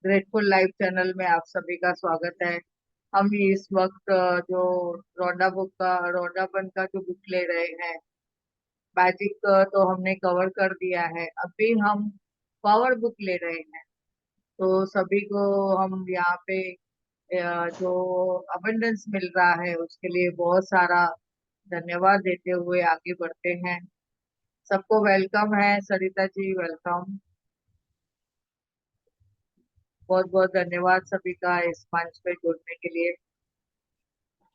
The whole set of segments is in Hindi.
ग्रेटफुल लाइफ चैनल में आप सभी का स्वागत है। हम इस वक्त जो रोडाबन का जो बुक ले रहे हैं, मैजिक, तो हमने कवर कर दिया है। अभी हम पावर बुक ले रहे हैं। तो सभी को हम यहाँ पे जो अबंडेंस मिल रहा है उसके लिए बहुत सारा धन्यवाद देते हुए आगे बढ़ते हैं। सबको वेलकम है। सरिता जी, वेलकम। बहुत बहुत धन्यवाद सभी का इस मंच पे जुड़ने के लिए।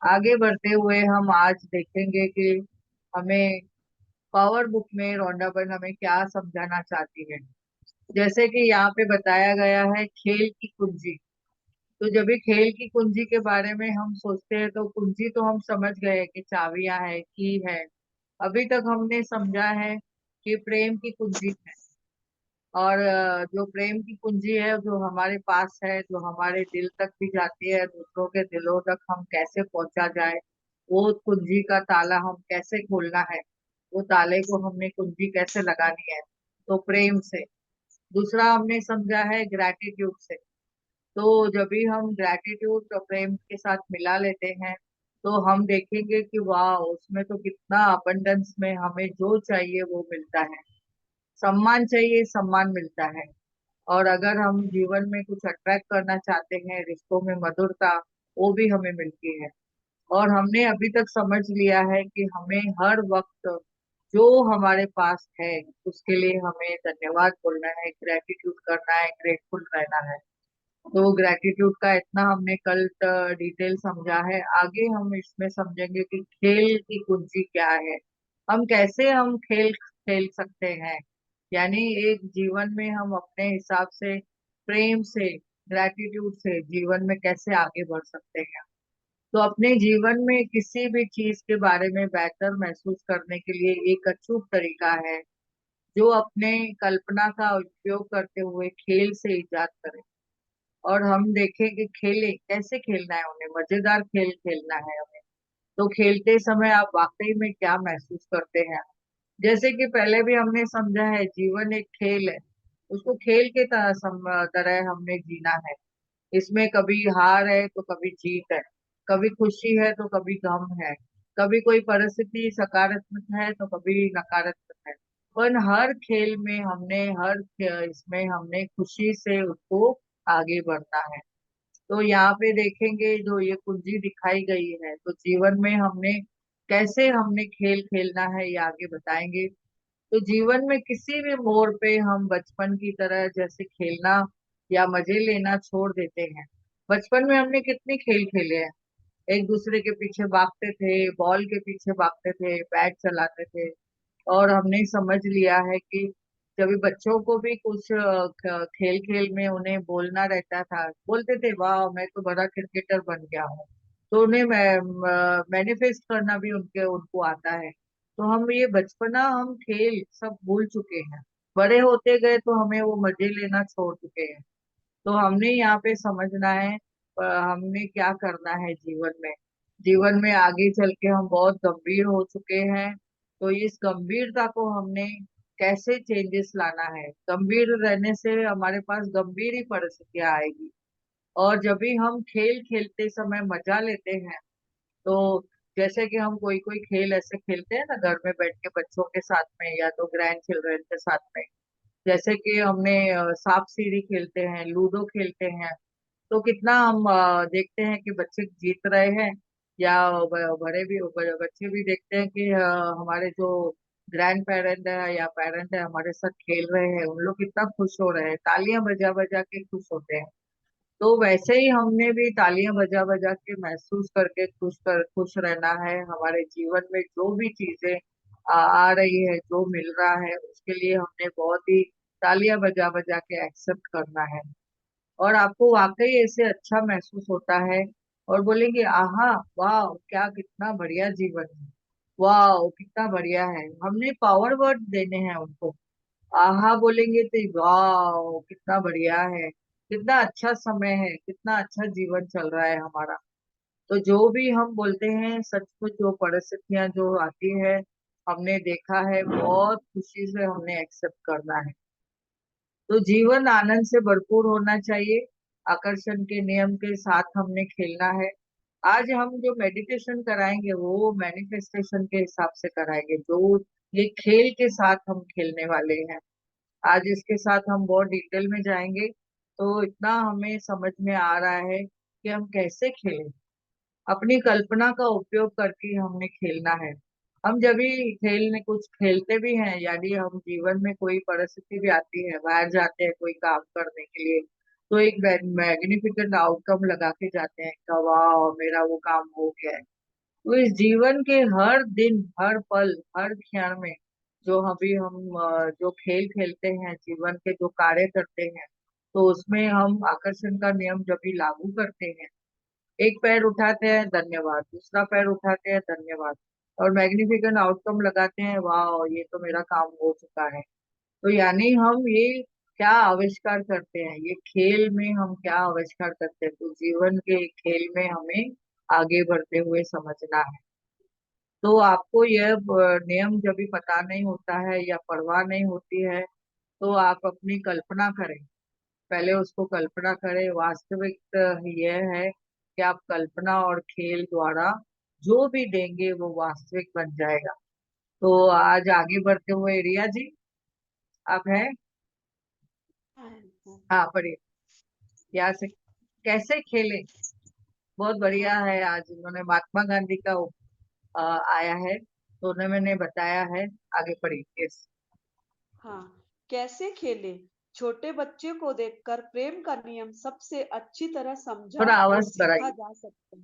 आगे बढ़ते हुए हम आज देखेंगे कि हमें पावर बुक में रोंडाबन हमें क्या समझाना चाहती है। जैसे कि यहाँ पे बताया गया है, खेल की कुंजी। तो जब भी खेल की कुंजी के बारे में हम सोचते हैं तो कुंजी तो हम समझ गए कि चाबियां है, की है। अभी तक हमने समझा है कि प्रेम की कुंजी है। और जो प्रेम की कुंजी है जो हमारे पास है, जो हमारे दिल तक भी जाती है, दूसरों के दिलों तक हम कैसे पहुंचा जाए, वो कुंजी का ताला हम कैसे खोलना है, वो ताले को हमने कुंजी कैसे लगानी है, तो प्रेम से। दूसरा हमने समझा है ग्रैटिट्यूड से। तो जब भी हम ग्रैटिट्यूड और प्रेम के साथ मिला लेते हैं तो हम देखेंगे कि वाह, उसमें तो कितना अबंडेंस में हमें जो चाहिए वो मिलता है। सम्मान चाहिए, सम्मान मिलता है। और अगर हम जीवन में कुछ अट्रैक्ट करना चाहते हैं, रिश्तों में मधुरता, वो भी हमें मिलती है। और हमने अभी तक समझ लिया है कि हमें हर वक्त जो हमारे पास है उसके लिए हमें धन्यवाद बोलना है, ग्रेटिट्यूड करना है, ग्रेटफुल रहना है। तो ग्रेटिट्यूड का इतना हमने कल डिटेल समझा है। आगे हम इसमें समझेंगे कि खेल की कुंजी क्या है, हम कैसे हम खेल खेल सकते हैं। यानी एक जीवन में हम अपने हिसाब से, प्रेम से, ग्रेटिट्यूड से जीवन में कैसे आगे बढ़ सकते हैं। तो अपने जीवन में किसी भी चीज के बारे में बेहतर महसूस करने के लिए एक अचूक तरीका है, जो अपने कल्पना का उपयोग करते हुए खेल से इजाद करें। और हम देखें कि खेलें, कैसे खेलना है, उन्हें मजेदार खेल खेलना है हमें। तो खेलते समय आप वाकई में क्या महसूस करते हैं। जैसे कि पहले भी हमने समझा है, जीवन एक खेल है। उसको खेल के तरह हमने जीना है। इसमें कभी हार है तो कभी जीत है, कभी खुशी है तो कभी गम है, कभी कोई परिस्थिति सकारात्मक है तो कभी नकारात्मक है। पर हर खेल में हमने, इसमें हमने खुशी से उसको आगे बढ़ना है। तो यहाँ पे देखेंगे जो ये कुंजी दिखाई गई है, तो जीवन में हमने कैसे हमने खेल खेलना है ये आगे बताएंगे। तो जीवन में किसी भी मोड़ पे हम बचपन की तरह जैसे खेलना या मजे लेना छोड़ देते हैं। बचपन में हमने कितने खेल खेले हैं। एक दूसरे के पीछे भागते थे, बॉल के पीछे भागते थे, बैट चलाते थे। और हमने समझ लिया है कि जब बच्चों को भी कुछ खेल खेल में उन्हें बोलना रहता था, बोलते थे वाह मैं तो बड़ा क्रिकेटर बन गया हूँ। तो उन्हें मैनिफेस्ट करना भी उनके उनको आता है। तो हम ये बचपना, हम खेल सब भूल चुके हैं। बड़े होते गए तो हमें वो मजे लेना छोड़ चुके हैं। तो हमने यहाँ पे समझना है हमने क्या करना है जीवन में। जीवन में आगे चल के हम बहुत गंभीर हो चुके हैं। तो इस गंभीरता को हमने कैसे चेंजेस लाना है। गंभीर रहने से हमारे पास गंभीर ही परिस्थितियां आएगी। और जब भी हम खेल खेलते समय मजा लेते हैं, तो जैसे कि हम कोई कोई खेल ऐसे खेलते हैं ना घर में बैठ के बच्चों के साथ में या तो ग्रैंड चिल्ड्रन के साथ में। जैसे कि हमने सांप सीढ़ी खेलते हैं, लूडो खेलते हैं। तो कितना हम देखते हैं कि बच्चे जीत रहे हैं, या बच्चे भी देखते हैं कि हमारे जो ग्रैंड पेरेंट है या पेरेंट है हमारे साथ खेल रहे हैं, उन लोग कितना खुश हो रहे हैं, तालियां बजा बजा के खुश होते हैं। तो वैसे ही हमने भी तालियां बजा बजा के महसूस करके खुश रहना है। हमारे जीवन में जो भी चीजें आ रही है, जो मिल रहा है, उसके लिए हमने बहुत ही तालियां बजा बजा के एक्सेप्ट करना है। और आपको वाकई ऐसे अच्छा महसूस होता है और बोलेंगे आहा, वाह क्या कितना बढ़िया जीवन है, वाह कितना बढ़िया है। हमने पावर वर्ड देने हैं उनको। आहा बोलेंगे तो वाह कितना बढ़िया है, कितना अच्छा समय है, कितना अच्छा जीवन चल रहा है हमारा। तो जो भी हम बोलते हैं, सचमुच जो परिस्थितियां जो आती है, हमने देखा है बहुत खुशी से हमने एक्सेप्ट करना है। तो जीवन आनंद से भरपूर होना चाहिए। आकर्षण के नियम के साथ हमने खेलना है। आज हम जो मेडिटेशन कराएंगे वो मैनिफेस्टेशन के हिसाब से कराएंगे, जो ये खेल के साथ हम खेलने वाले हैं। आज इसके साथ हम बहुत डिटेल में जाएंगे, तो इतना हमें समझ में आ रहा है कि हम कैसे खेलें। अपनी कल्पना का उपयोग करके हमने खेलना है। हम जब भी खेलने कुछ खेलते भी हैं, यानी हम जीवन में कोई परिस्थिति भी आती है, बाहर जाते हैं कोई काम करने के लिए, तो एक मैग्निफिकेंट आउटकम लगा के जाते हैं कि वाह मेरा वो काम हो गया है। तो इस जीवन के हर दिन, हर पल, हर क्षण में जो अभी हम जो खेल खेलते हैं, जीवन के जो कार्य करते हैं, तो उसमें हम आकर्षण का नियम जब भी लागू करते हैं, एक पैर उठाते हैं धन्यवाद, दूसरा पैर उठाते हैं धन्यवाद, और मैग्निफिकेंट आउटकम लगाते हैं, वाह ये तो मेरा काम हो चुका है। तो यानी हम ये क्या आविष्कार करते हैं, ये खेल में हम क्या आविष्कार करते हैं, तो जीवन के खेल में हमें आगे बढ़ते हुए समझना है। तो आपको यह नियम जब भी पता नहीं होता है या परवाह नहीं होती है, तो आप अपनी कल्पना करें। पहले उसको कल्पना करें। वास्तविक यह है कि आप कल्पना और खेल द्वारा जो भी देंगे वो वास्तविक बन जाएगा। तो आज आगे बढ़ते हुए रिया जी, आप हैं? हाँ। हाँ पढ़िए। यहाँ से कैसे खेलें, बहुत बढ़िया हाँ। है। आज उन्होंने महात्मा गांधी का आया है, तो उन्होंने मैंने बताया है। आगे पढ़िए। यस। हाँ, कैसे खेले? छोटे बच्चे को देखकर प्रेम का नियम सबसे अच्छी तरह समझा थोड़ा और आवाज सीखा बढ़ाइए। जा सकता है।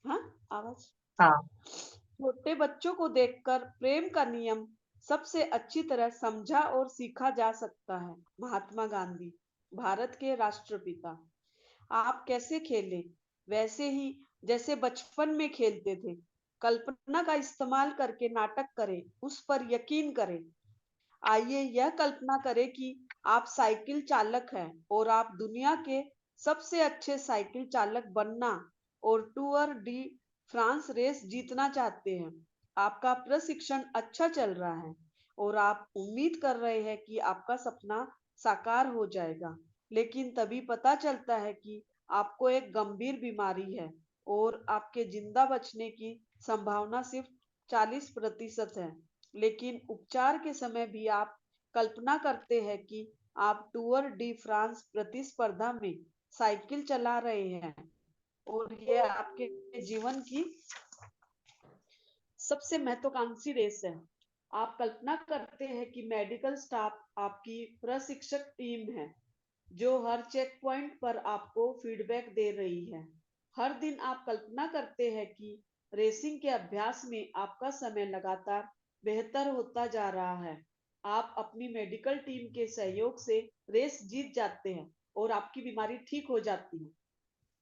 हाँ, आवाज। हाँ। छोटे बच्चों को देखकर प्रेम का नियम सबसे अच्छी तरह समझा और सीखा जा सकता है। महात्मा गांधी, भारत के राष्ट्रपिता। आप कैसे खेलें? वैसे ही जैसे बचपन में खेलते थे। कल्पना का इस्तेमाल करके नाटक करें, उस पर यकीन करें। आइए यह कल्पना करें कि आप साइकिल चालक हैं और आप दुनिया के सबसे अच्छे साइकिल चालक बनना और टूर डी फ्रांस रेस जीतना चाहते हैं। आपका प्रशिक्षण अच्छा चल रहा है और आप उम्मीद कर रहे हैं कि आपका सपना साकार हो जाएगा। लेकिन तभी पता चलता है कि आपको एक गंभीर बीमारी है और आपके जिंदा बचने की संभावना सिर्फ 40% है। लेकिन उपचार के समय भी आप कल्पना करते हैं कि आप टूर डी फ्रांस प्रतिस्पर्धा में साइकिल चला रहे हैं और यह आपके जीवन की सबसे महत्वाकांक्षी रेस है। आप कल्पना करते हैं कि मेडिकल स्टाफ आपकी प्रशिक्षक टीम है जो हर चेक पॉइंट पर आपको फीडबैक दे रही है। हर दिन आप कल्पना करते हैं कि रेसिंग के अभ्यास में आपका समय लगातार बेहतर होता जा रहा है। आप अपनी मेडिकल टीम के सहयोग से रेस जीत जाते हैं और आपकी बीमारी ठीक हो जाती है।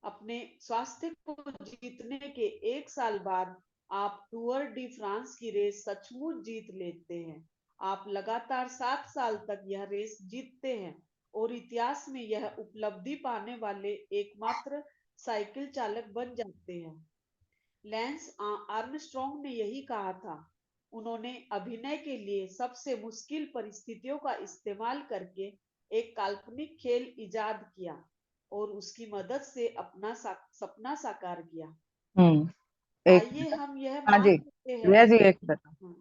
अपने स्वास्थ्य को जीतने के 1 साल बाद आप टूर डी फ्रांस की रेस सचमुच जीत लेते हैं। आप लगातार 7 साल तक यह रेस जीतते हैं और इतिहास में यह उपलब्धि पाने वाले एकमात्र साइकिल चालक बन जाते हैं। लैंस आर्मस्ट्रॉन्ग ने यही कहा था। उन्होंने अभिनय के लिए सबसे मुश्किल परिस्थितियों का इस्तेमाल करके एक काल्पनिक खेल इजाद किया और उसकी मदद से अपना सपना साकार किया। एक आइए मिनट। हम यह हाँ जी मान सकते हैं रिया जी, कि एक मिनट।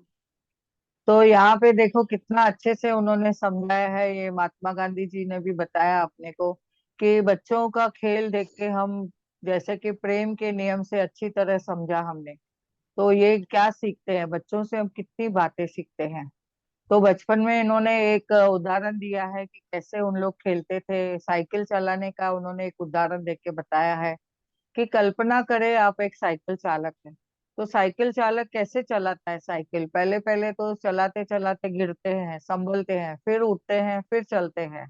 तो यहाँ पे देखो कितना अच्छे से उन्होंने समझाया है, ये महात्मा गांधी जी ने भी बताया अपने को कि बच्चों का खेल देख के हम, जैसे कि प्रेम के नियम से अच्छी तरह समझा हमने, तो ये क्या सीखते हैं, बच्चों से हम कितनी बातें सीखते हैं। तो बचपन में इन्होंने एक उदाहरण दिया है कि कैसे उन लोग खेलते थे, साइकिल चलाने का उन्होंने एक उदाहरण देख के बताया है कि कल्पना करें आप एक साइकिल चालक हैं। तो साइकिल चालक कैसे चलाता है साइकिल, पहले पहले तो चलाते चलाते गिरते हैं, संभलते हैं, फिर उठते हैं, फिर चलते हैं।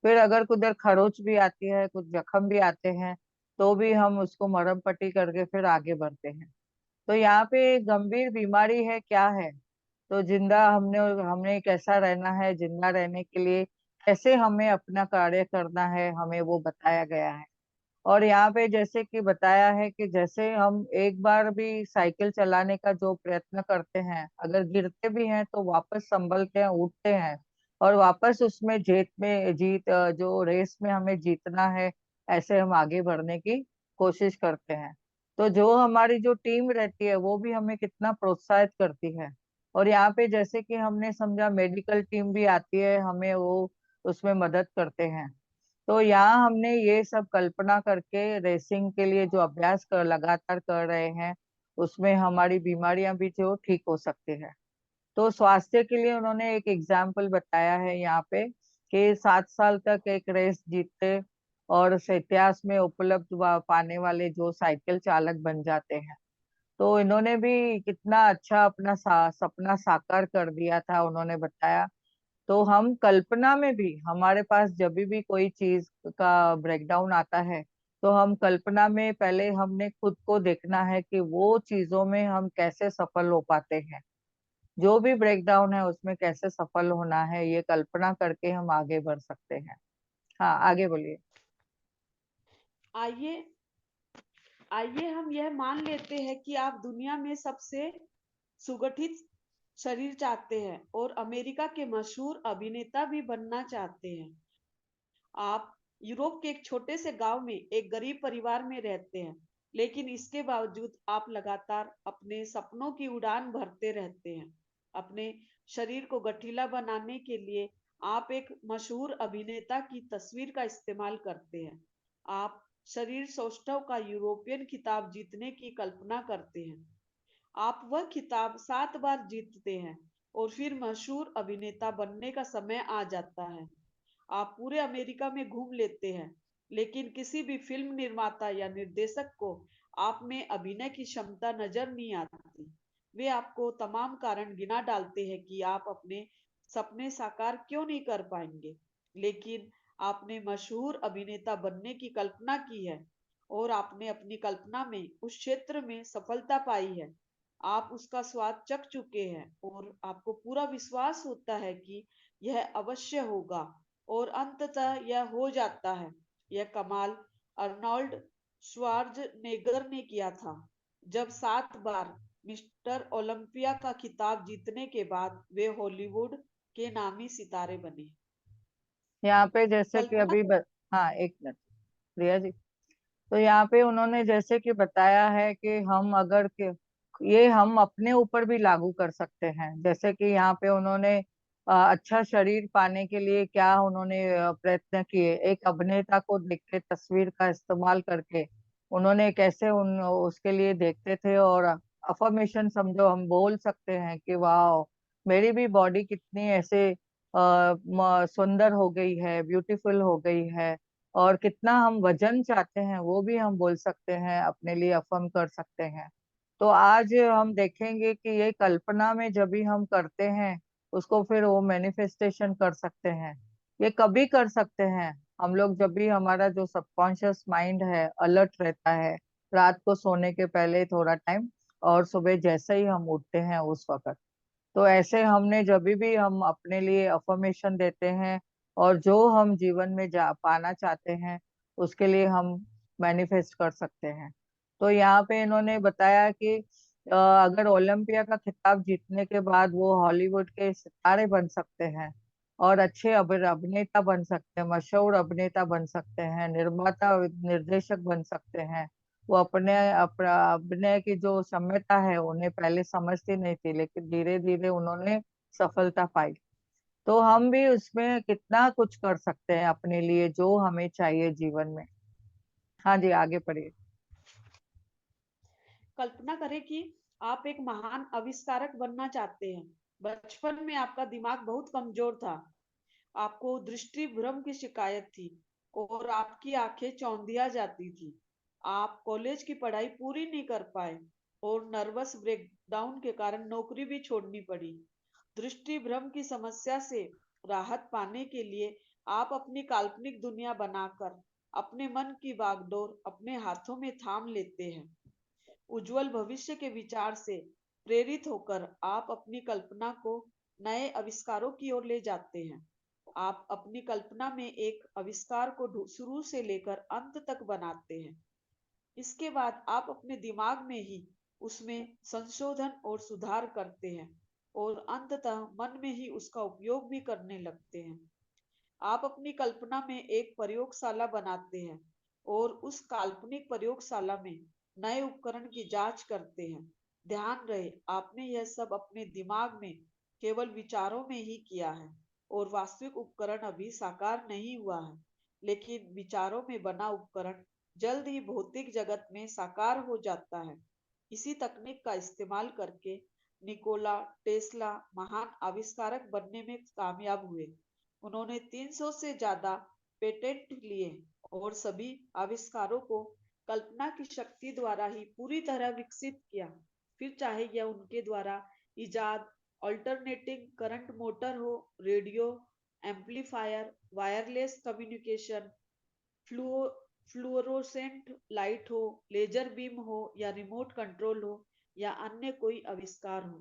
फिर अगर कुछ खरोच भी आती है, कुछ जख्म भी आते हैं, तो भी हम उसको मरहम पट्टी करके फिर आगे बढ़ते हैं। तो यहाँ पे गंभीर बीमारी है क्या है, तो जिंदा हमने हमने कैसा रहना है, जिंदा रहने के लिए कैसे हमें अपना कार्य करना है, हमें वो बताया गया है। और यहाँ पे जैसे कि बताया है कि जैसे हम एक बार भी साइकिल चलाने का जो प्रयत्न करते हैं, अगर गिरते भी हैं तो वापस संभलते हैं, उठते हैं, और वापस उसमें जीत में जो रेस में हमें जीतना है, ऐसे हम आगे बढ़ने की कोशिश करते हैं। तो जो हमारी जो टीम रहती है वो भी हमें कितना प्रोत्साहित करती है। और यहाँ पे जैसे कि हमने समझा मेडिकल टीम भी आती है, हमें वो उसमें मदद करते हैं। तो यहाँ हमने ये सब कल्पना करके रेसिंग के लिए जो अभ्यास कर लगातार कर रहे हैं, उसमें हमारी बीमारियां भी जो ठीक हो सकती है। तो स्वास्थ्य के लिए उन्होंने एक एग्जाम्पल बताया है यहाँ पे कि 7 साल तक एक रेस जीतते और इतिहास में उपलब्ध पाने वाले जो साइकिल चालक बन जाते हैं। तो इन्होंने भी कितना अच्छा अपना सपना साकार कर दिया था, उन्होंने बताया। तो हम कल्पना में भी, हमारे पास जब भी कोई चीज का ब्रेकडाउन आता है, तो हम कल्पना में पहले हमने खुद को देखना है कि वो चीजों में हम कैसे सफल हो पाते हैं। जो भी ब्रेकडाउन है उसमें कैसे सफल होना है, ये कल्पना करके हम आगे बढ़ सकते हैं। हाँ, आगे बोलिए। आइए आइए हम यह मान लेते हैं कि आप दुनिया में सबसे सुगठित शरीर चाहते हैं और अमेरिका के मशहूर अभिनेता भी बनना चाहते हैं। आप यूरोप के एक छोटे से गांव में एक गरीब परिवार में रहते हैं, लेकिन इसके बावजूद आप लगातार अपने सपनों की उड़ान भरते रहते हैं। अपने शरीर को गठीला बनाने के लिए आप एक मशहूर अभिनेता की तस्वीर का इस्तेमाल करते हैं। आप शरीर सौष्ठव का यूरोपियन खिताब जीतने की कल्पना करते हैं। आप वह खिताब 7 बार जीतते हैं और फिर मशहूर अभिनेता बनने का समय आ जाता है। आप पूरे अमेरिका में घूम लेते हैं, लेकिन किसी भी फिल्म निर्माता या निर्देशक को आप में अभिनय की क्षमता नजर नहीं आती। वे आपको तमाम कारण गिना डालते हैं कि आप अपने सपने साकार क्यों नहीं कर पाएंगे। लेकिन आपने मशहूर अभिनेता बनने की कल्पना की है और आपने अपनी कल्पना में उस क्षेत्र में सफलता पाई है। आप उसका स्वाद चख चुके हैं और आपको पूरा विश्वास होता है कि यह अवश्य होगा, और अंततः यह हो जाता है। यह कमाल अर्नोल्ड श्वार्ज़नेगर ने किया था, जब 7 बार मिस्टर ओलंपिया का खिताब जीतने के बाद वे हॉलीवुड के नामी सितारे बने। यहाँ पे जैसे कि कल्पना हाँ, एक मिनट, प्रिया जी। तो यहाँ पे उन्होंने जैसे कि बताया है कि हम अगर ये हम अपने ऊपर भी लागू कर सकते हैं। जैसे कि यहाँ पे उन्होंने अच्छा शरीर पाने के लिए क्या उन्होंने प्रयत्न किए, एक अभिनेता को देख के तस्वीर का इस्तेमाल करके उन्होंने कैसे उन उसके लिए देखते थे, और अफर्मेशन समझो, हम बोल सकते हैं कि वाह, मेरी भी बॉडी कितनी ऐसे सुंदर हो गई है, ब्यूटीफुल हो गई है। और कितना हम वजन चाहते हैं वो भी हम बोल सकते हैं, अपने लिए अफर्म कर सकते हैं। तो आज हम देखेंगे कि ये कल्पना में जब भी हम करते हैं, उसको फिर वो मैनिफेस्टेशन कर सकते हैं। ये कभी कर सकते हैं हम लोग जब भी हमारा जो सबकॉन्शियस माइंड है अलर्ट रहता है, रात को सोने के पहले थोड़ा टाइम, और सुबह जैसे ही हम उठते हैं उस वक्त। तो ऐसे हमने जब भी हम अपने लिए अफर्मेशन देते हैं, और जो हम जीवन में जा पाना चाहते हैं उसके लिए हम मैनिफेस्ट कर सकते हैं। तो यहाँ पे इन्होंने बताया कि अगर ओलंपिया का खिताब जीतने के बाद वो हॉलीवुड के सितारे बन सकते हैं, और अच्छे अभिनेता बन सकते हैं, मशहूर अभिनेता बन सकते हैं, निर्माता निर्देशक बन सकते हैं। वो अभिनय की जो क्षमता है उन्हें पहले समझती नहीं थी, लेकिन धीरे धीरे उन्होंने सफलता पाई। तो हम भी उसमें कितना कुछ कर सकते हैं अपने लिए जो हमें चाहिए जीवन में। हाँ जी, आगे पढ़िए। कल्पना करें कि आप एक महान आविष्कारक बनना चाहते हैं। बचपन में आपका दिमाग बहुत कमजोर था, आपको दृष्टि भ्रम की शिकायत थी और आपकी आंखें चौंधिया जाती थी। आप कॉलेज की पढ़ाई पूरी नहीं कर पाए और नर्वस ब्रेकडाउन के कारण नौकरी भी छोड़नी पड़ी। दृष्टि भ्रम की समस्या से राहत पाने के लिए आप अपनी काल्पनिक दुनिया बनाकर अपने मन की बागडोर अपने हाथों में थाम लेते हैं। उज्जवल भविष्य के विचार से प्रेरित होकर आप अपनी कल्पना को नए आविष्कारों की ओर ले जाते हैं। आप अपनी कल्पना में एक आविष्कार को शुरू से लेकर अंत तक बनाते हैं। इसके बाद आप अपने दिमाग में ही उसमें संशोधन और सुधार करते हैं और अंततः मन में ही उसका उपयोग भी करने लगते हैं। आप अपनी कल्पना में एक प्रयोगशाला बनाते हैं और उस काल्पनिक प्रयोगशाला में नए उपकरण की जांच करते हैं। ध्यान रहे, आपने यह सब अपने दिमाग में केवल विचारों में ही किया है और वास्तविक उपकरण अभी साकार नहीं हुआ है। लेकिन विचारों में बना उपकरण जल्द ही भौतिक जगत में साकार हो जाता है। इसी तकनीक का इस्तेमाल करके निकोला टेस्ला महान आविष्कारक बनने में कामयाब हुए। उन्होंने 300 से ज्यादा पेटेंट लिए और सभी आविष्कारों को कल्पना की शक्ति द्वारा ही पूरी तरह विकसित किया। फिर चाहे यह उनके द्वारा इजाद अल्टरनेटिंग करंट मोटर हो, रेडियो एम्पलीफायर, वायरलेस कम्युनिकेशन, फ्लुओ फ्लुओरोसेंट लाइट हो, लेजर बीम हो या रिमोट कंट्रोल हो या अन्य कोई आविष्कार हो,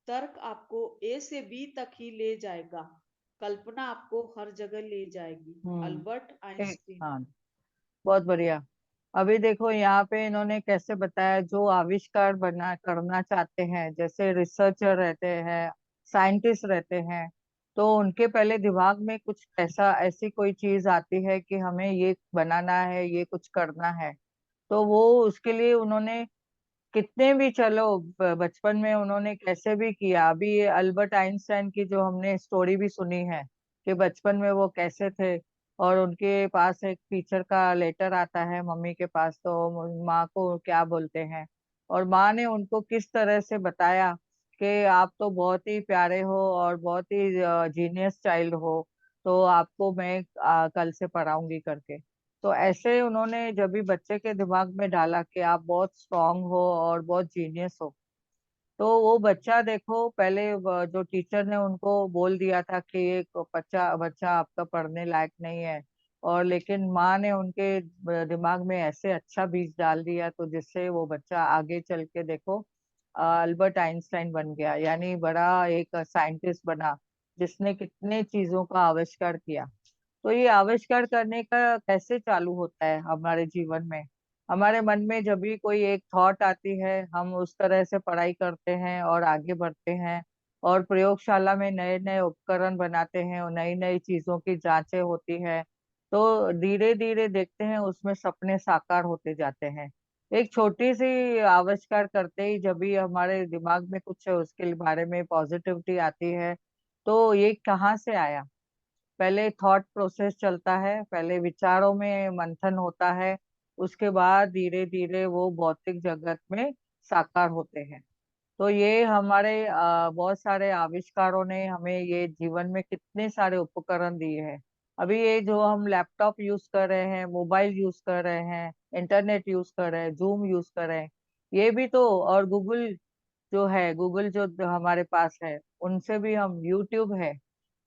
तर्क आपको ए से बी तक ही ले जाएगा, कल्पना आपको हर जगह ले जाएगी। हम्म। अल्बर्ट ठीक। आइंस्टीन। हाँ, बहुत बढ़िया। अभी देखो यहाँ पे इन्होंने कैसे बताया, जो आविष्कार बना करना चाहते हैं, जैसे रिसर्चर रहते हैं, साइंटिस्ट रहते हैं, तो उनके पहले दिमाग में कुछ ऐसा ऐसी कोई चीज आती है कि हमें ये बनाना है, ये कुछ करना है। तो वो उसके लिए उन्होंने कितने भी, चलो बचपन में उन्होंने कैसे भी किया। अभी ये अल्बर्ट आइंस्टाइन की जो हमने स्टोरी भी सुनी है कि बचपन में वो कैसे थे, और उनके पास एक टीचर का लेटर आता है मम्मी के पास, तो माँ को क्या बोलते हैं, और माँ ने उनको किस तरह से बताया कि आप तो बहुत ही प्यारे हो और बहुत ही जीनियस चाइल्ड हो, तो आपको मैं कल से पढ़ाऊंगी करके। तो ऐसे उन्होंने जब भी बच्चे के दिमाग में डाला कि आप बहुत स्ट्रांग हो और बहुत जीनियस हो, तो वो बच्चा देखो, पहले जो टीचर ने उनको बोल दिया था कि ये बच्चा बच्चा आपका पढ़ने लायक नहीं है, और लेकिन माँ ने उनके दिमाग में ऐसे अच्छा बीज डाल दिया, तो जिससे वो बच्चा आगे चल के देखो अल्बर्ट आइंस्टाइन बन गया, यानी बड़ा एक साइंटिस्ट बना, जिसने कितने चीजों का आविष्कार किया। तो ये आविष्कार करने का कैसे चालू होता है हमारे जीवन में? हमारे मन में जब भी कोई एक थॉट आती है, हम उस तरह से पढ़ाई करते हैं और आगे बढ़ते हैं, और प्रयोगशाला में नए नए उपकरण बनाते हैं और नई नई चीजों की जांचें होती है। तो धीरे धीरे देखते हैं उसमें सपने साकार होते जाते हैं। एक छोटी सी आविष्कार करते ही जब भी हमारे दिमाग में कुछ उसके बारे में पॉजिटिविटी आती है, तो ये कहाँ से आया? पहले थॉट प्रोसेस चलता है, पहले विचारों में मंथन होता है, उसके बाद धीरे धीरे वो भौतिक जगत में साकार होते हैं। तो ये हमारे बहुत सारे आविष्कारों ने हमें ये जीवन में कितने सारे उपकरण दिए हैं। अभी ये जो हम लैपटॉप यूज कर रहे हैं, मोबाइल यूज कर रहे हैं, इंटरनेट यूज कर रहे हैं, जूम यूज कर रहे हैं, ये भी तो, और गूगल जो है, गूगल जो हमारे पास है, उनसे भी हम, यूट्यूब है,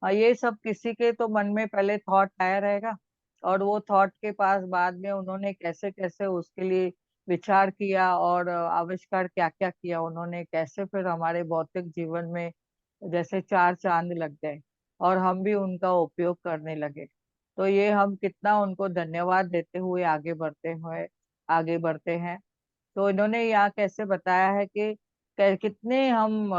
ये सब किसी के तो मन में पहले थॉट आया रहेगा, और वो थॉट के पास बाद में उन्होंने कैसे कैसे उसके लिए विचार किया, और आविष्कार क्या क्या किया उन्होंने, कैसे फिर हमारे भौतिक जीवन में जैसे चार चांद लग गए, और हम भी उनका उपयोग करने लगे। तो ये हम कितना उनको धन्यवाद देते हुए आगे बढ़ते हैं। तो इन्होंने यहाँ कैसे बताया है कि कितने हम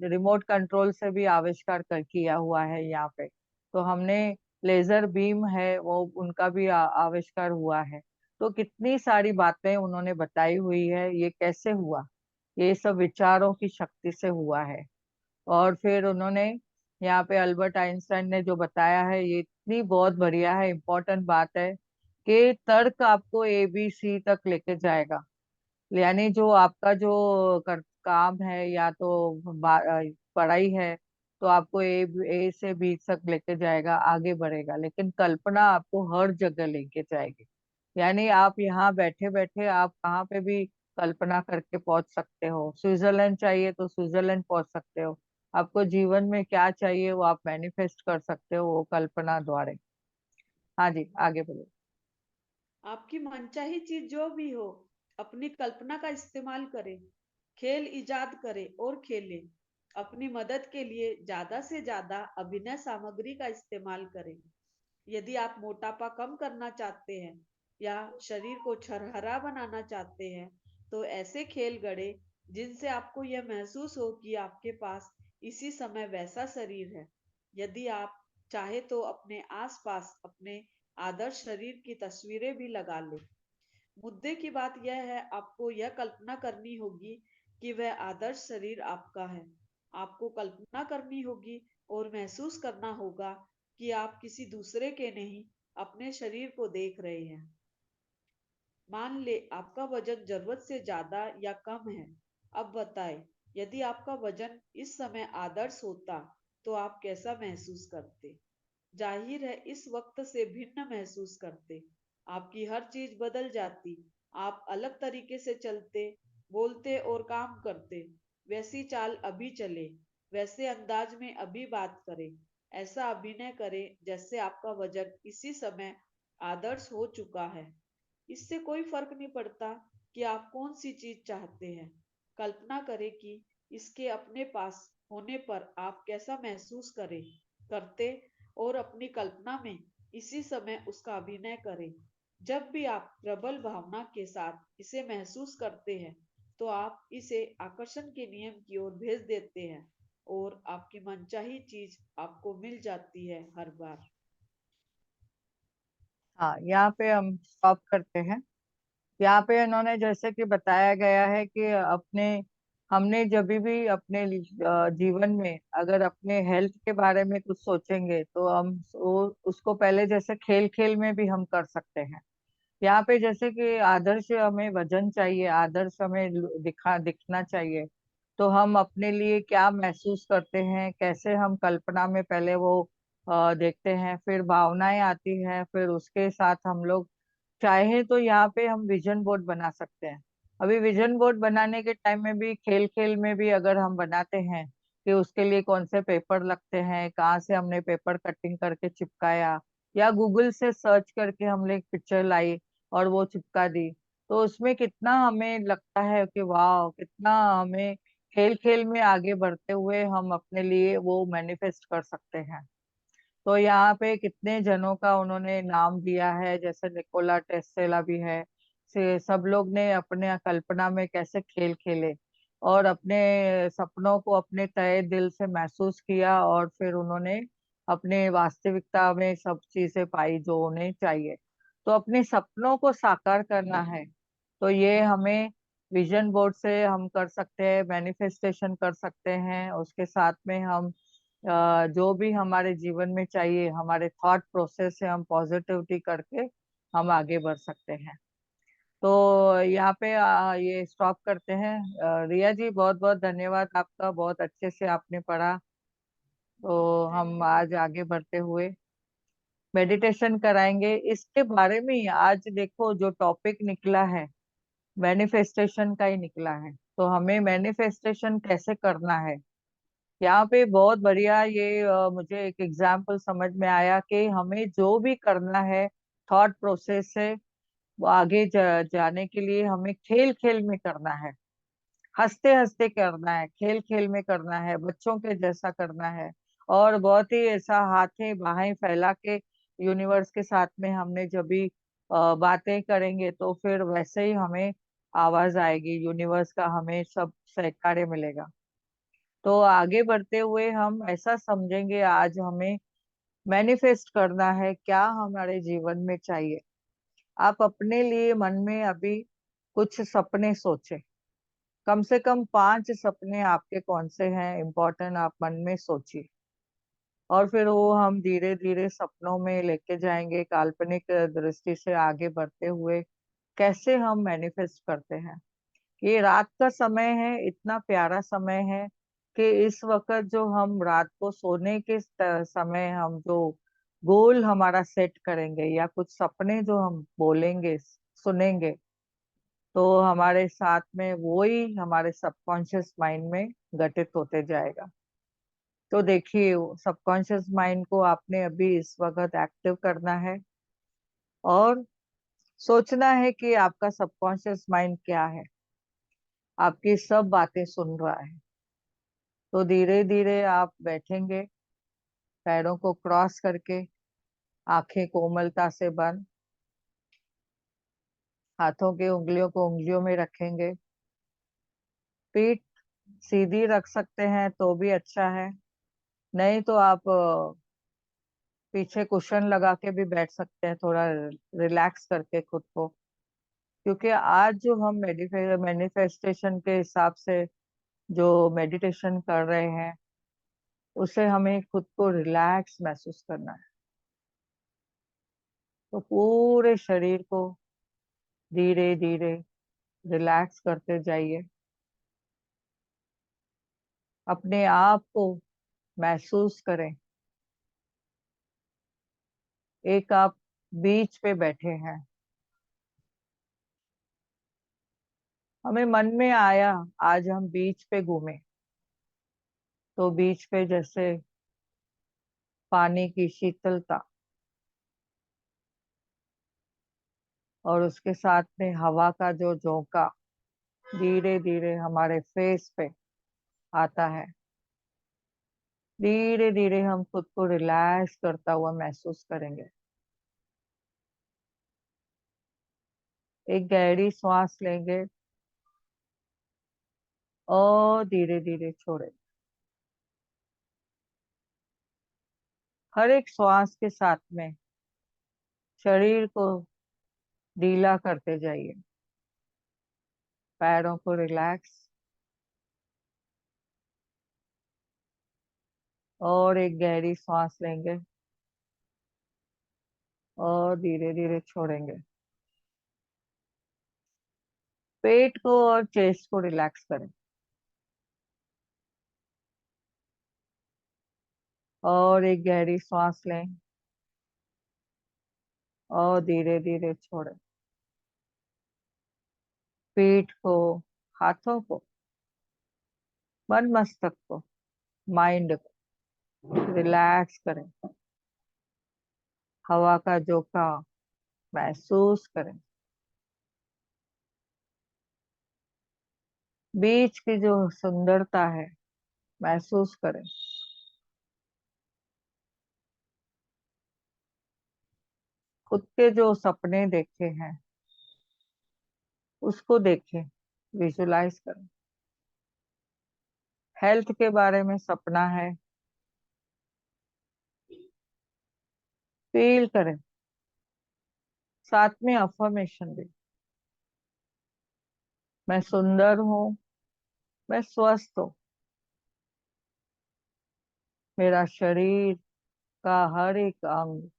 रिमोट कंट्रोल से भी आविष्कार कर किया हुआ है यहाँ पे। तो हमने लेजर बीम है, वो उनका भी आविष्कार हुआ है। तो कितनी सारी बातें उन्होंने बताई हुई है, ये कैसे हुआ, ये सब विचारों की शक्ति से हुआ है। और फिर उन्होंने यहाँ पे अल्बर्ट आइंस्टाइन ने जो बताया है, ये इतनी बहुत बढ़िया है, इम्पोर्टेंट बात है कि तर्क आपको ABC तक लेके जाएगा। यानी जो आपका जो काम है या तो पढ़ाई है, तो आपको ए से बी तक लेके जाएगा, आगे बढ़ेगा, लेकिन कल्पना आपको हर जगह लेके जाएगी। यानी आप यहाँ बैठे बैठे आप कहाँ पे भी कल्पना करके पहुंच सकते हो। स्विट्जरलैंड चाहिए तो स्विट्जरलैंड पहुंच सकते हो। आपको जीवन में क्या चाहिए वो आप मैनिफेस्ट कर सकते हो, वो कल्पना द्वारा। हाँ जी, आगे बढ़ो। आपकी मनचाही चीज जो भी हो, अपनी कल्पना का इस्तेमाल करें। खेल इजाद करें और खेलें। अपनी मदद के लिए ज्यादा से ज्यादा अभिनय सामग्री का इस्तेमाल करें। यदि आप मोटापा कम करना चाहते हैं या शरीर को छरहरा बनाना चाहते हैं, तो ऐसे खेल गढ़े जिनसे आपको यह महसूस हो कि आपके पास इसी समय वैसा शरीर है। यदि आप चाहे तो अपने आसपास अपने आदर्श शरीर की तस्वीरें भी लगा ले। मुद्दे की बात यह है, आपको यह कल्पना करनी होगी कि वह आदर्श शरीर आपका है। आपको कल्पना करनी होगी और महसूस करना होगा कि आप किसी दूसरे के नहीं, अपने शरीर को देख रहे हैं। मान ले आपका वजन जरूरत से ज्यादा या कम है। अब बताएं, यदि आपका वजन इस समय आदर्श होता तो आप कैसा महसूस करते? जाहिर है इस वक्त से भिन्न महसूस करते। आपकी हर चीज बदल जाती। आप अलग तरीके से चलते, बोलते और काम करते। वैसी चाल अभी चले, वैसे अंदाज में अभी बात करें, ऐसा अभिनय करें जैसे आपका वजन इसी समय आदर्श हो चुका है। इससे कोई फर्क नहीं पड़ता कि आप कौन सी चीज चाहते हैं। कल्पना करें कि इसके अपने पास होने पर आप कैसा महसूस करते और अपनी कल्पना में इसी समय उसका अभिनय करें। जब भी आप प्रबल भावना के साथ इसे महसूस करते हैं, तो आप इसे आकर्षण के नियम की ओर भेज देते हैं और आपकी मनचाही चीज आपको मिल जाती है हर बार। हाँ, यहाँ पे हम स्टॉप करते हैं। यहाँ पे इन्होंने जैसे कि बताया गया है कि अपने हमने जब भी अपने जीवन में अगर अपने हेल्थ के बारे में कुछ सोचेंगे तो हम उसको पहले जैसे खेल खेल में भी हम कर सकते हैं। यहाँ पे जैसे कि आदर्श हमें वजन चाहिए, आदर्श हमें दिखना चाहिए। तो हम अपने लिए क्या महसूस करते हैं, कैसे हम कल्पना में पहले वो देखते हैं, फिर भावनाएं आती हैं, फिर उसके साथ हम लोग चाहे तो यहाँ पे हम विजन बोर्ड बना सकते हैं। अभी विजन बोर्ड बनाने के टाइम में भी खेल खेल में भी अगर हम बनाते हैं कि उसके लिए कौन से पेपर लगते हैं, कहाँ से हमने पेपर कटिंग करके चिपकाया, या गूगल से सर्च करके हमने एक पिक्चर लाई और वो चिपका दी, तो उसमें कितना हमें लगता है कि वाह, कितना हमें खेल खेल में आगे बढ़ते हुए हम अपने लिए वो मैनिफेस्ट कर सकते हैं। तो यहाँ पे कितने जनों का उन्होंने नाम दिया है, जैसे निकोला टेस्ला भी है। से सब लोग ने अपने कल्पना में कैसे खेल खेले और अपने सपनों को अपने तहे दिल से महसूस किया, और फिर उन्होंने अपने वास्तविकता में सब चीजें पाई जो उन्हें चाहिए। तो अपने सपनों को साकार करना है, तो ये हमें विजन बोर्ड से हम कर सकते हैं, मैनिफेस्टेशन कर सकते हैं। उसके साथ में हम जो भी हमारे जीवन में चाहिए, हमारे थॉट प्रोसेस से हम पॉजिटिविटी करके हम आगे बढ़ सकते हैं। तो यहाँ पे ये स्टॉप करते हैं। रिया जी, बहुत बहुत धन्यवाद आपका, बहुत अच्छे से आपने पढ़ा। तो थैंक हम यू आज मैम। आगे बढ़ते हुए मेडिटेशन कराएंगे इसके बारे में ही। आज देखो जो टॉपिक निकला है मैनिफेस्टेशन का ही निकला है, तो हमें मैनिफेस्टेशन कैसे करना है। यहाँ पे बहुत बढ़िया ये मुझे एक एग्जाम्पल समझ में आया कि हमें जो भी करना है थॉट प्रोसेस से वो आगे जाने के लिए हमें खेल खेल में करना है, हंसते हंसते करना है, खेल खेल में करना है, बच्चों के जैसा करना है। और बहुत ही ऐसा हाथें बाहें फैला के यूनिवर्स के साथ में हमने जब भी बातें करेंगे तो फिर वैसे ही हमें आवाज आएगी, यूनिवर्स का हमें सब सहकार्य मिलेगा। तो आगे बढ़ते हुए हम ऐसा समझेंगे, आज हमें मैनिफेस्ट करना है क्या हमारे जीवन में चाहिए। आप अपने लिए मन में अभी कुछ सपने सोचे, कम से कम 5 सपने आपके कौन से हैं इम्पोर्टेंट, आप मन में सोचिए। और फिर वो हम धीरे धीरे सपनों में लेके जाएंगे, काल्पनिक दृष्टि से आगे बढ़ते हुए कैसे हम मैनिफेस्ट करते हैं। ये रात का समय है, इतना प्यारा समय है कि इस वक्त जो हम रात को सोने के समय हम जो गोल हमारा सेट करेंगे या कुछ सपने जो हम बोलेंगे, सुनेंगे, तो हमारे साथ में वो ही हमारे सबकॉन्शियस माइंड में घटित होते जाएगा। तो देखिए, सबकॉन्शियस माइंड को आपने अभी इस वक्त एक्टिव करना है और सोचना है कि आपका सबकॉन्शियस माइंड क्या है, आपकी सब बातें सुन रहा है। तो धीरे धीरे आप बैठेंगे, पैरों को क्रॉस करके, आंखें कोमलता से बंद, हाथों की उंगलियों को उंगलियों में रखेंगे, पीठ सीधी रख सकते हैं तो भी अच्छा है, नहीं तो आप पीछे कुशन लगा के भी बैठ सकते हैं, थोड़ा रिलैक्स करके खुद को। क्योंकि आज जो हम मैनिफेस्टेशन के हिसाब से जो मेडिटेशन कर रहे हैं, उसे हमें खुद को रिलैक्स महसूस करना है। तो पूरे शरीर को धीरे धीरे रिलैक्स करते जाइए। अपने आप को महसूस करें। एक आप बीच पे बैठे हैं, हमें मन में आया आज हम बीच पे घूमे, तो बीच पे जैसे पानी की शीतलता और उसके साथ में हवा का जो झोंका धीरे धीरे हमारे फेस पे आता है, धीरे धीरे हम खुद को रिलैक्स करता हुआ महसूस करेंगे। एक गहरी सांस लेंगे और धीरे धीरे छोड़ें। हर एक श्वास के साथ में शरीर को ढीला करते जाइए, पैरों को रिलैक्स, और एक गहरी सांस लेंगे और धीरे धीरे छोड़ेंगे। पेट को और चेस्ट को रिलैक्स करें और एक गहरी सांस लें और धीरे धीरे छोड़ें। पीठ को, हाथों को, मन मस्तक को, माइंड को रिलैक्स करें। हवा का झोंका महसूस करें। बीच की जो सुंदरता है महसूस करें। खुद के जो सपने देखे हैं उसको देखें, विजुलाइज करें। हेल्थ के बारे में सपना है, फील करें। साथ में अफर्मेशन भी, मैं सुंदर हूँ, मैं स्वस्थ हूँ, मेरा शरीर का हर एक अंग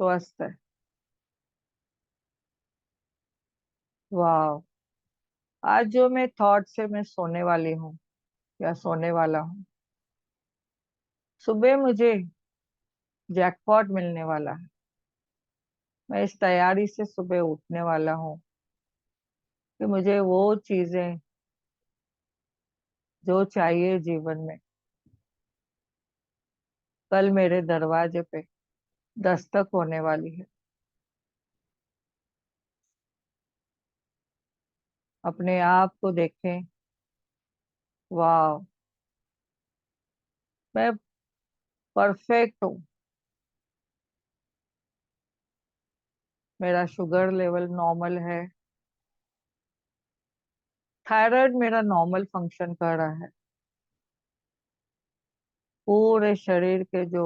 स्वस्थ है। वाह, आज जो मैं थॉट से मैं सोने वाली हूँ या सोने वाला हूँ, सुबह मुझे जैकपॉट मिलने वाला है। मैं इस तैयारी से सुबह उठने वाला हूँ कि मुझे वो चीजें जो चाहिए जीवन में कल मेरे दरवाजे पे दस्तक होने वाली है। अपने आप को देखें। वाह, मैं परफेक्ट हूँ, मेरा शुगर लेवल नॉर्मल है, थायराइड मेरा नॉर्मल फंक्शन कर रहा है। पूरे शरीर के जो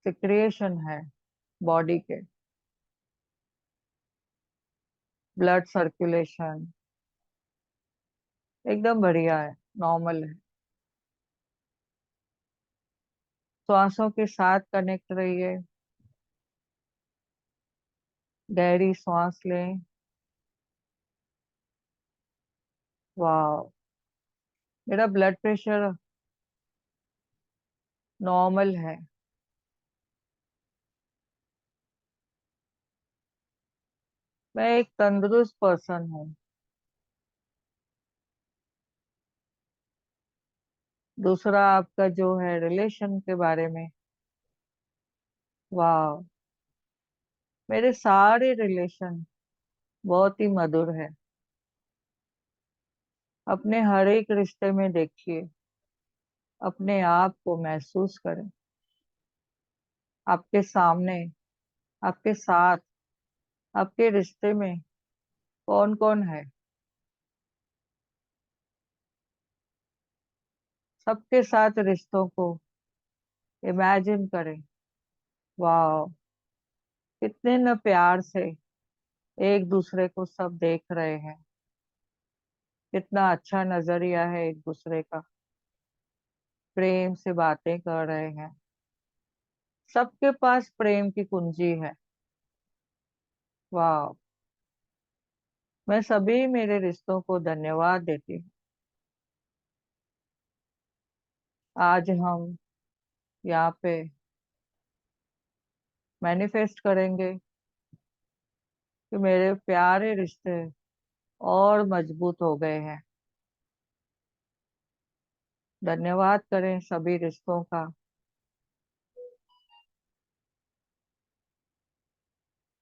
सिक्रिएशन है बॉडी के, ब्लड सर्कुलेशन एकदम बढ़िया है, नॉर्मल है। श्वासों के साथ कनेक्ट रहिए। गहरी सांस लें। वाह, मेरा ब्लड प्रेशर नॉर्मल है। मैं एक तंदुरुस्त पर्सन हूँ। दूसरा आपका जो है रिलेशन के बारे में, वाह, मेरे सारे रिलेशन बहुत ही मधुर है। अपने हर एक रिश्ते में देखिए, अपने आप को महसूस करें। आपके सामने, आपके साथ, आपके रिश्ते में कौन कौन है। सबके साथ रिश्तों को इमेजिन करें, वाह, कितने न प्यार से एक दूसरे को सब देख रहे हैं। कितना अच्छा नजरिया है एक दूसरे का, प्रेम से बातें कर रहे हैं। सबके पास प्रेम की कुंजी है। वाह, मैं सभी मेरे रिश्तों को धन्यवाद देती हूँ। आज हम यहाँ पे मैनिफेस्ट करेंगे कि मेरे प्यारे रिश्ते और मजबूत हो गए हैं। धन्यवाद करें सभी रिश्तों का।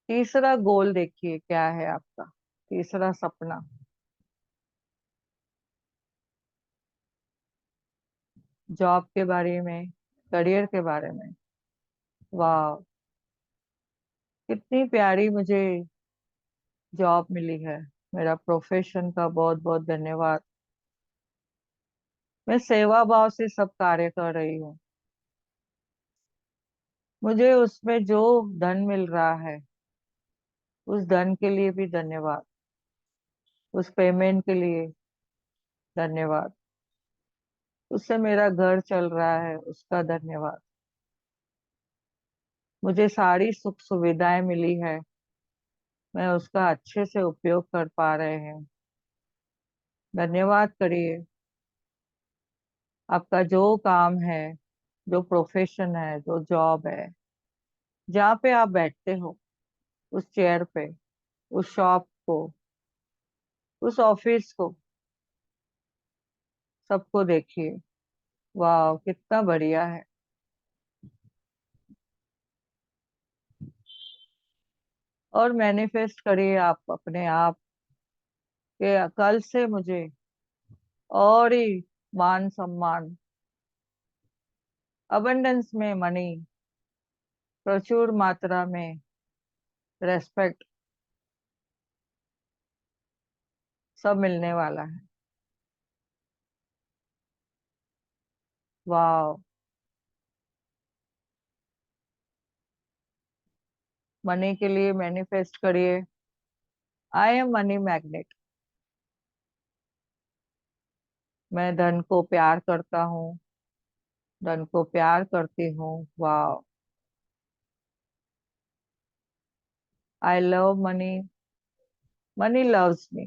तीसरा गोल देखिए क्या है आपका, तीसरा सपना। जॉब के बारे में, करियर के बारे में। वाह, कितनी प्यारी मुझे जॉब मिली है। मेरा प्रोफेशन का बहुत बहुत धन्यवाद। मैं सेवा भाव से सब कार्य कर रही हूँ। मुझे उसमें जो धन मिल रहा है, उस धन के लिए भी धन्यवाद। उस पेमेंट के लिए धन्यवाद। उससे मेरा घर चल रहा है, उसका धन्यवाद। मुझे सारी सुख सुविधाएं मिली है, मैं उसका अच्छे से उपयोग कर पा रहे हैं। धन्यवाद करिए। आपका जो काम है, जो प्रोफेशन है, जो जॉब है, जहाँ पे आप बैठते हो, उस चेयर पे, उस शॉप को, उस ऑफिस को, सबको देखिए। वाह, कितना बढ़िया है। और मैनिफेस्ट करिए आप अपने आप के कल से मुझे और ही मान सम्मान, अबंडेंस में मनी, प्रचुर मात्रा में रेस्पेक्ट, सब मिलने वाला है। वाह, मनी के लिए मैनिफेस्ट करिए। I am money magnet. मैं धन को प्यार करता हूँ, धन को प्यार करती हूँ। वाह, I love money, money loves me.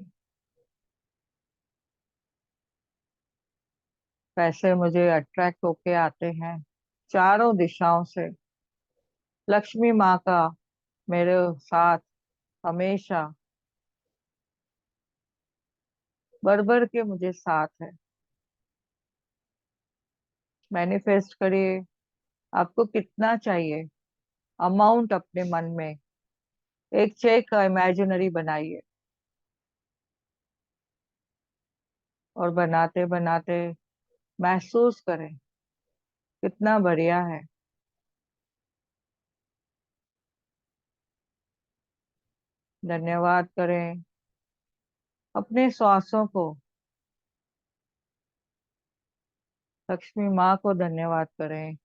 पैसे मुझे अट्रैक्ट होके आते हैं चारों दिशाओं से। लक्ष्मी माँ का मेरे साथ हमेशा बढ़ बढ़ के मुझे साथ है। मैनिफेस्ट करिए। आपको कितना चाहिए, अमाउंट अपने मन में एक चेक का इमेजिनरी बनाइए, और बनाते बनाते महसूस करें कितना बढ़िया है। धन्यवाद करें अपने श्वासों को। लक्ष्मी माँ को धन्यवाद करें।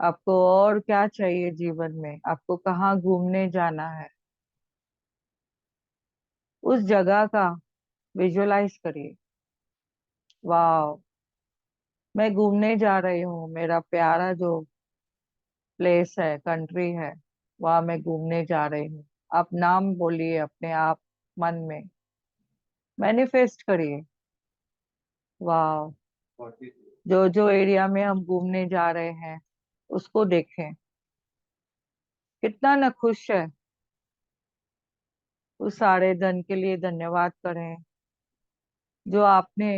आपको और क्या चाहिए जीवन में, आपको कहाँ घूमने जाना है, उस जगह का विजुअलाइज करिए। वाह, मैं घूमने जा रही हूँ, मेरा प्यारा जो प्लेस है, कंट्री है, वहां मैं घूमने जा रही हूँ। आप नाम बोलिए अपने आप मन में, मैनिफेस्ट करिए। वाह, जो जो एरिया में हम घूमने जा रहे हैं उसको देखें, कितना न खुश है। उस सारे धन के लिए धन्यवाद करें जो आपने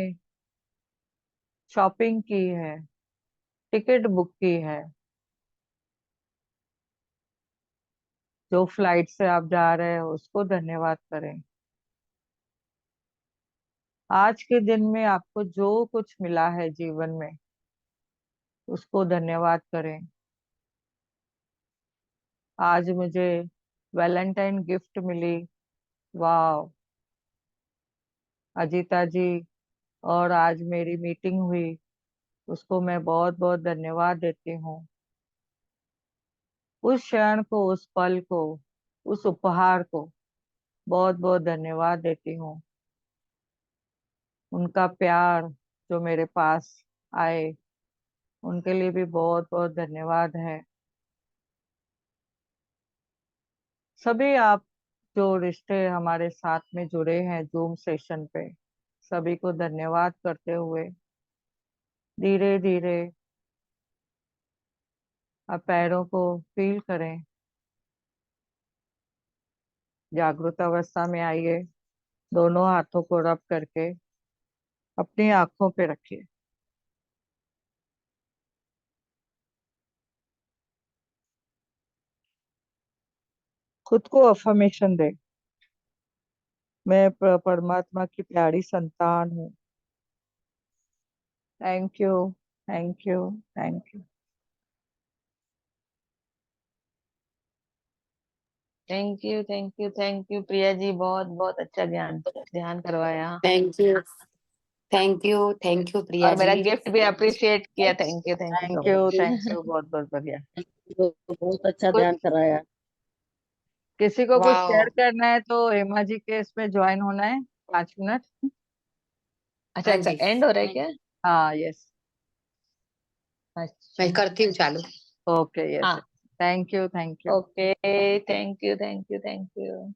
शॉपिंग की है, टिकट बुक की है, जो फ्लाइट से आप जा रहे हो उसको धन्यवाद करें। आज के दिन में आपको जो कुछ मिला है जीवन में, उसको धन्यवाद करें। आज मुझे वैलेंटाइन गिफ्ट मिली। वाह, अजीता जी, और आज मेरी मीटिंग हुई, उसको मैं बहुत बहुत धन्यवाद देती हूँ। उस क्षण को, उस पल को, उस उपहार को बहुत बहुत धन्यवाद देती हूँ। उनका प्यार जो मेरे पास आए, उनके लिए भी बहुत बहुत धन्यवाद है। सभी आप जो रिश्ते हमारे साथ में जुड़े हैं जूम सेशन पे, सभी को धन्यवाद करते हुए धीरे धीरे आप पैरों को फील करें। जागृत अवस्था में आइए। दोनों हाथों को रब करके अपनी आंखों पे रखिए। खुद को अफर्मेशन दे, मैं परमात्मा की प्यारी संतान हूँ। Thank you, thank you, thank you. Thank you, thank you, thank you Priya ji, बहुत बहुत अच्छा ध्यान ध्यान करवाया। Thank you, thank you, thank you Priya और मेरा जी। गिफ्ट भी अप्रिशिएट किया। Thank you, thank you thank so you, much. Thank you, बहुत बहुत बढ़िया। बहुत अच्छा कुछ ध्यान कराया। किसी को कुछ शेयर वाह, करना है तो हेमा जी के इसमें ज्वाइन होना है 5 मिनट। अच्छा हाँ अच्छा, जी, एंड हो रहा है क्या? हाँ, यस। अच्छा, मैं करती हूँ चालू। Okay, yes. हाँ, thank you, thank you. Okay, thank you, thank you, thank you.